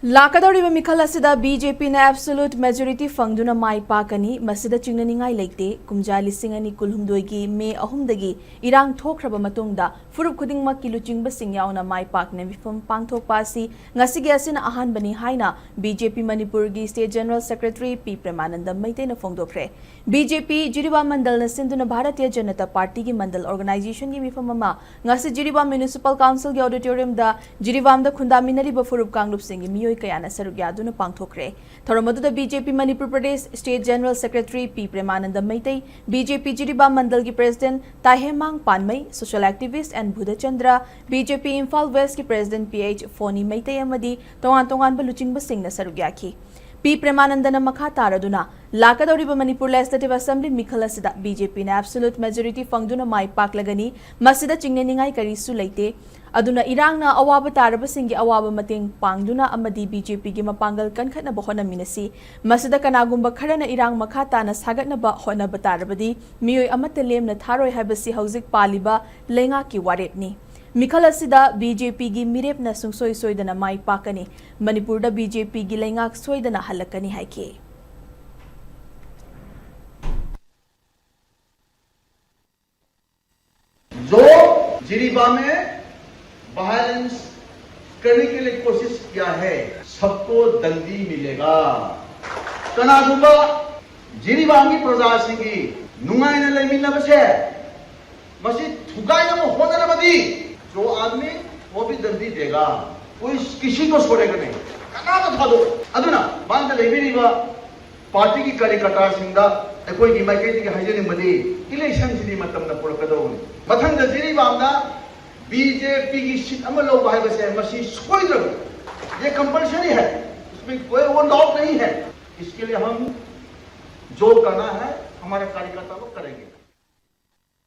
लाकदौरिबा मिखल असिदा बीजेपी ने absolute majority फंगदुना माई पाकनी मसिदा चिंगनिंगाई लेते कुमजा लिसिंग अनि कुलहुमदोइगी मे अहुमदगी इरांग थोखरबा मतुंगदा फुरुप खुदिंगमक की लुचिंगबा सिंग यावना माई पाकने मिफम पांगथोकपा असि ngasiगी असिना अहानबनी हाइना बीजेपी मणिपुर की state general secretary P Premanand मैतेना फोंगदोखरे बीजेपी जिरीबा मंडल न सिंधुना भारतीय जनता पार्टी की मंडल ऑर्गेनाइजेशन की मिफम अमा ngasi जिरीबा म्युनिसिपल काउंसिल की ऑडिटोरियम दा जिरीबाम दा खुंदामिनरिबा फुरुप कांगलुप सिंग मियोय कयाना सरुक यादुना पांगथोखरे थोरमदुदा BJP Manipur Pradesh state general secretary P Premananda Meitei BJP जिरीबा mandal की president Tahemang Panmei social activist and Budhchandra BJP Imphal west की प्रेसिडेंट पीएच फोनी मैतै अमदी तोंगान तोंगान लुचिंगबा सिंगना सरुक याखी पी प्रेमानंदन मखा तारदुना लाकदौरिबा मणिपुर लेजिस्लेटिव असेंबली मिखल असिदा बीजेपी ने एब्सोल्यूट मेजोरिटी फंगदुना माई पाकलगनी मसिदा चिंगनेनिंगाई करीसु लेते अदुना इरांगना अवाब तारबसिंगी अवाब मतेंग पांगदुना अमदी बीजेपी की मपांगल कनखनब होनमिनसी मसिदा कनागुंबा खरना इरांग मखा ताना सागतनब होनब तारबदी मियोय अमत लेमना थारोय हाइबसी हौजिक पालिबा लेंगा की वारेपनी मिखल असिदा बीजेपी की मिरेपना सुंगसोय सोयदना माई पाकनी मणिपुर बीजेपी की लेंगा सोयदना हलकनी हाइके जो जिरीबा में वायलेंस करने के लिए कोशिश किया है सबको दंडी मिलेगा कनागुबा जिरीबा की प्रजा सिंगी नुंगाइना लेमिनबसे मसी थुगाइना होनरबदी जो आदमी वो भी दंडी देगा कोई किसी को छोड़ेगा नहीं कनाबा थादो अदुना बांद लेबिरीबा पार्टी की कार्यकर्ता सिंदा अखोई की माइकेटी की हाइजनिंगबदी इलेक्शन सिदी मतमना पुरकदोनी मथंग जिरीबामदा बीजेपी की सीट अमल लौबा है मसी सोइद्रब ये कंपल्सरी है उसमें कोई वो डाउट नहीं है इसके लिए हम जो करना है हमारे कार्यकर्ता लोग करेंगे।